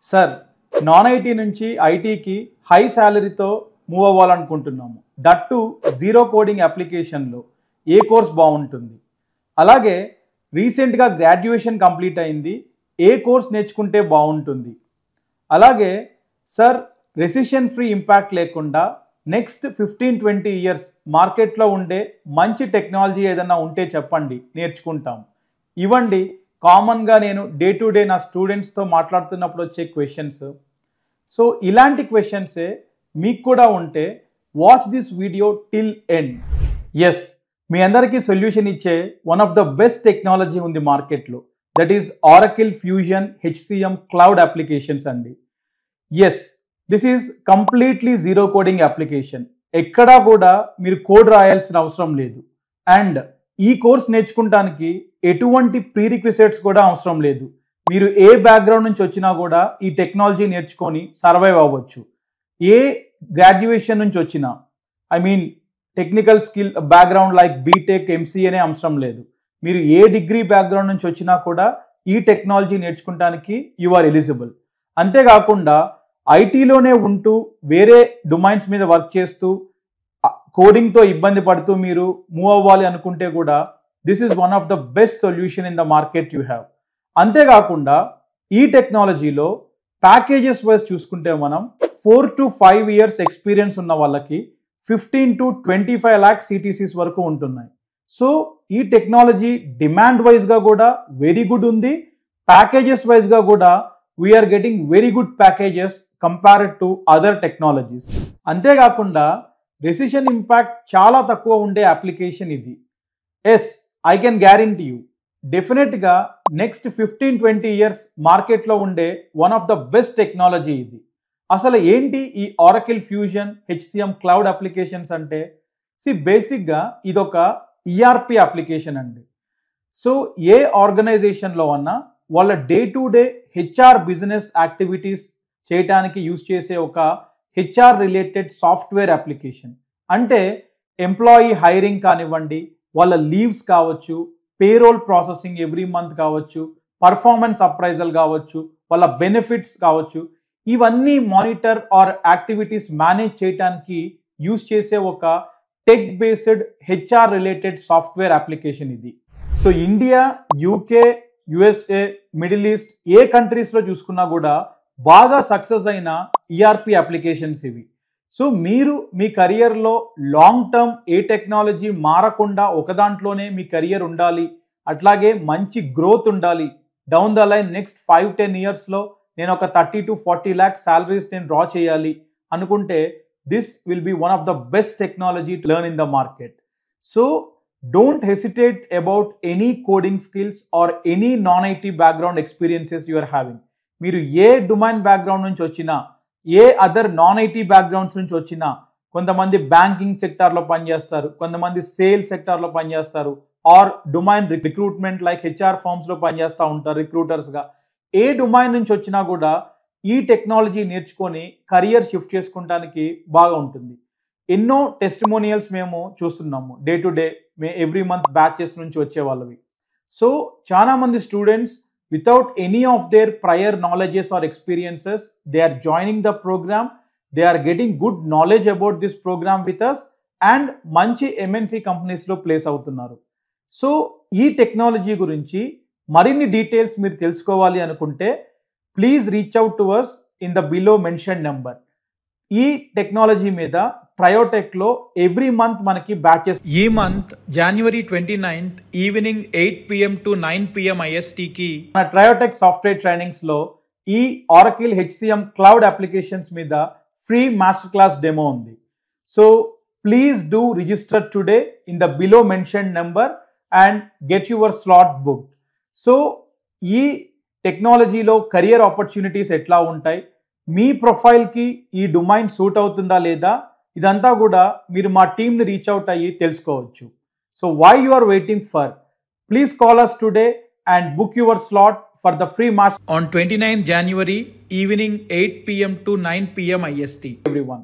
Sir non IT నుంచి ఐటీకి high శాలరీతో మూవ్ అవ్వాలనుకుంటున్నాము. దట్ టు జీరో కోడింగ్ అప్లికేషన్లో ఏ కోర్స్ బాగుంటుంది? అలాగే రీసెంట్గా గ్రాడ్యుయేషన్ కంప్లీట్ అయింది, ఏ కోర్స్ నేర్చుకుంటే బాగుంటుంది? అలాగే సార్ రెసిషన్ ఫ్రీ ఇంపాక్ట్ లేకుండా నెక్స్ట్ 15-20 ఇయర్స్ మార్కెట్లో ఉండే మంచి టెక్నాలజీ ఏదైనా ఉంటే చెప్పండి, నేర్చుకుంటాం. ఇవ్వండి కామన్గా నేను డే టు డే నా స్టూడెంట్స్తో మాట్లాడుతున్నప్పుడు వచ్చే క్వశ్చన్స్. సో ఇలాంటి క్వశ్చన్సే మీకు కూడా ఉంటే watch this video till end. Yes, మీ అందరికీ సొల్యూషన్ ఇచ్చే one of the best technology ఉంది మార్కెట్లో, that is Oracle fusion HCM cloud applications అండి. Yes, this is completely zero coding application. ఎక్కడా కూడా మీరు కోడ్ రాయాల్సిన అవసరం లేదు. అండ్ ఈ కోర్స్ నేర్చుకుంటానికి ఎటువంటి ప్రీరిక్విజిట్స్ కూడా అవసరం లేదు. మీరు ఏ బ్యాక్గ్రౌండ్ నుంచి వచ్చినా కూడా ఈ టెక్నాలజీ నేర్చుకొని సర్వైవ్ అవ్వచ్చు. ఏ గ్రాడ్యుయేషన్ నుంచి వచ్చినా, I mean technical skill background like BTech, MCA అవసరం లేదు. మీరు ఏ డిగ్రీ బ్యాక్గ్రౌండ్ నుంచి వచ్చినా కూడా ఈ టెక్నాలజీ నేర్చుకుంటానికి యు ఆర్ ఎలిజిబుల్. అంతేకాకుండా ఐటీలోనే ఉంటూ వేరే డొమైన్స్ మీద వర్క్ చేస్తూ కోడింగ్తో ఇబ్బంది పడుతూ మీరు మూవ్ అవ్వాలి అనుకుంటే కూడా this is one of the best solution in the market you have. అంతేకాకుండా ఈ టెక్నాలజీలో ప్యాకేజెస్ వైజ్ చూసుకుంటే మనం 4 to 5 ఇయర్స్ ఎక్స్పీరియన్స్ ఉన్న వాళ్ళకి 15 to 25 lakh CTCs వరకు ఉంటున్నాయి. సో ఈ టెక్నాలజీ డిమాండ్ వైజ్గా కూడా వెరీ గుడ్ ఉంది. ప్యాకేజెస్ వైజ్గా కూడా we are getting very good packages compared to other technologies. అంతేకాకుండా రెసిషన్ ఇంపాక్ట్ చాలా తక్కువ ఉండే అప్లికేషన్ ఇది. Yes, I can guarantee you డెఫినెట్గా నెక్స్ట్ 15-20 ఇయర్స్ మార్కెట్లో ఉండే one of the best technology ఇది. అసలు ఏంటి ఈ Oracle fusion HCM cloud applications అంటే? బేసిక్గా ఇదొక ERP అప్లికేషన్ అండి. సో ఏ ఆర్గనైజేషన్లో అన్నా వాళ్ళ day to day HR business activities చేయడానికి యూజ్ చేసే ఒక HR రిలేటెడ్ సాఫ్ట్వేర్ అప్లికేషన్. అంటే ఎంప్లాయీ హైరింగ్ కానివ్వండి, వాళ్ళ లీవ్స్ కావచ్చు, పేరోల్ ప్రాసెసింగ్ ఎవ్రీ మంత్ కావచ్చు, పర్ఫార్మెన్స్ అప్రైజల్ కావచ్చు, వాళ్ళ బెనిఫిట్స్ కావచ్చు, ఇవన్నీ మానిటర్ ఆర్ యాక్టివిటీస్ మేనేజ్ చేయడానికి యూజ్ చేసే ఒక tech based HR related software application ఇది. So India, UK, USA, Middle East ఏ కంట్రీస్లో చూసుకున్నా కూడా బాగా సక్సెస్ అయిన ERP అప్లికేషన్స్ ఇవి. సో మీరు మీ కెరియర్లో లాంగ్ టర్మ్ ఏ టెక్నాలజీ మారకుండా ఒక దాంట్లోనే మీ కెరియర్ ఉండాలి, అట్లాగే మంచి గ్రోత్ ఉండాలి, డౌన్ ద లైన్ నెక్స్ట్ 5-10 ఇయర్స్లో నేను ఒక 30 to 40 lakh శాలరీస్ నేను డ్రా చేయాలి అనుకుంటే this will be one of the best technology to learn in the market. So don't hesitate about any coding skills or any non-IT background experiences you are having. మీరు ఏ domain background నుంచి వచ్చినా, ఏ other నాన్-IT backgrounds నుంచి వచ్చినా, కొంతమంది banking సెక్టార్లో పనిచేస్తారు, కొంతమంది sales సెక్టార్లో పనిచేస్తారు, or domain recruitment like HR ఫార్మ్స్లో పనిచేస్తూ ఉంటారు రిక్రూటర్స్గా. ఏ డొమైన్ నుంచి వచ్చినా కూడా ఈ టెక్నాలజీ నేర్చుకొని కెరియర్ షిఫ్ట్ చేసుకోవడానికి బాగా ఉంటుంది. ఎన్నో టెస్టిమోనియల్స్ మేము చూస్తున్నాము day to day, every month batches నుంచి వచ్చే వాళ్ళవి. సో చాలా మంది students without any of their prior knowledges or experiences they are joining the program, they are getting good knowledge about this program with us and మంచి MNC కంపెనీస్లో place అవుతున్నారు. So ఈ technology గురించి మరిన్ని డీటెయిల్స్ మీరు తెలుసుకోవాలి అనుకుంటే please reach out to us in the below mention number. ఈ టెక్నాలజీ మీద ట్రయోటెక్లో ఎవ్రీ మంత్ మనకి బ్యాచెస్, ఈ month January 29th evening 8 PM to 9 PM ISTకి మన ట్రయోటెక్ సాఫ్ట్వేర్ ట్రైనింగ్స్లో ఈ ఆరకిల్ HCM క్లౌడ్ అప్లికేషన్స్ మీద ఫ్రీ మాస్టర్ క్లాస్ డెమో ఉంది. So please do register today in the below mention number and get your slot book. So ఈ టెక్నాలజీలో career opportunities ఎట్లా ఉంటాయి, మీ ప్రొఫైల్కి ఈ domain suit అవుతుందా లేదా, ఇదంతా కూడా మీరు మా టీమ్ని రీచ్ అవుట్ అయ్యి తెలుసుకోవచ్చు. So why you are waiting for? Please call us today and book your slot for the free master on 29th January evening 8 PM to 9 PM IST. Everyone.